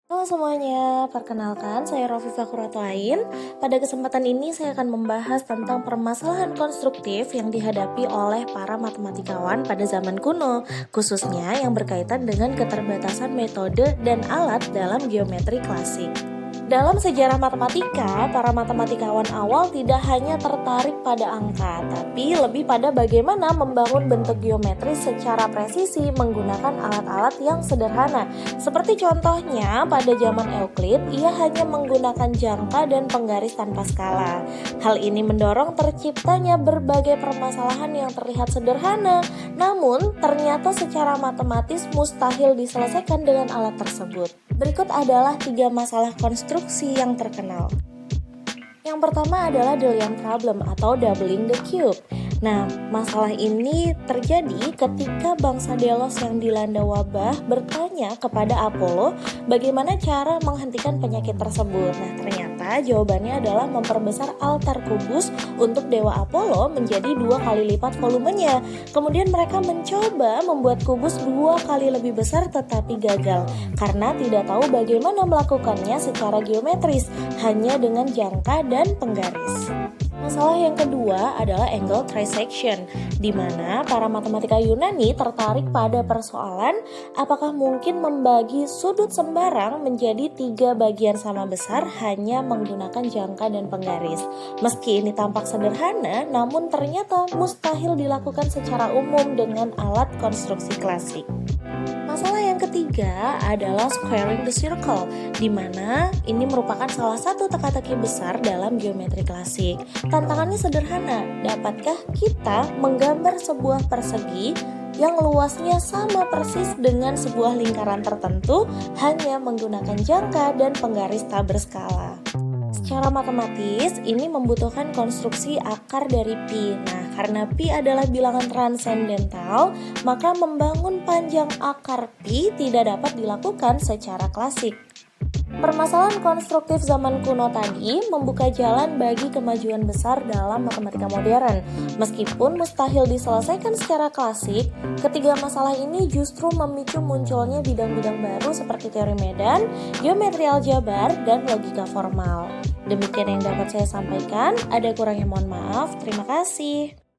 Halo semuanya, perkenalkan saya Rofifah Kuratoain. Pada kesempatan ini saya akan membahas tentang permasalahan konstruktif yang dihadapi oleh para matematikawan pada zaman kuno, khususnya yang berkaitan dengan keterbatasan metode dan alat dalam geometri klasik. Dalam sejarah matematika, para matematikawan awal tidak hanya tertarik pada angka, tapi lebih pada bagaimana membangun bentuk geometris secara presisi menggunakan alat-alat yang sederhana. Seperti contohnya, pada zaman Euclid, ia hanya menggunakan jangka dan penggaris tanpa skala. Hal ini mendorong terciptanya berbagai permasalahan yang terlihat sederhana, namun ternyata secara matematis mustahil diselesaikan dengan alat tersebut. Berikut adalah 3 masalah konstruksi yang terkenal. Yang pertama adalah Delian problem atau doubling the cube. Nah, masalah ini terjadi ketika bangsa Delos yang dilanda wabah bertanya kepada Apollo bagaimana cara menghentikan penyakit tersebut. Nah, ternyata jawabannya adalah memperbesar altar kubus untuk dewa Apollo menjadi 2 kali lipat volumenya. Kemudian mereka mencoba membuat kubus 2 kali lebih besar tetapi gagal karena tidak tahu bagaimana melakukannya secara geometris, hanya dengan jangka dan penggaris. Masalah yang kedua adalah angle trisection, di mana para matematika Yunani tertarik pada persoalan apakah mungkin membagi sudut sembarang menjadi 3 bagian sama besar hanya menggunakan jangka dan penggaris. Meski ini tampak sederhana, namun ternyata mustahil dilakukan secara umum dengan alat konstruksi klasik. Masalah yang ketiga adalah squaring the circle, di mana ini merupakan salah satu teka-teki besar dalam geometri klasik. Tantangannya sederhana, dapatkah kita menggambar sebuah persegi yang luasnya sama persis dengan sebuah lingkaran tertentu hanya menggunakan jangka dan penggaris tak berskala? Secara matematis, ini membutuhkan konstruksi akar dari pi. Nah, karena pi adalah bilangan transendental, maka membangun panjang akar pi tidak dapat dilakukan secara klasik. Permasalahan konstruktif zaman kuno tadi membuka jalan bagi kemajuan besar dalam matematika modern. Meskipun mustahil diselesaikan secara klasik, ketiga masalah ini justru memicu munculnya bidang-bidang baru seperti teori medan, geometri aljabar, dan logika formal. Demikian yang dapat saya sampaikan, ada kurangnya mohon maaf, terima kasih.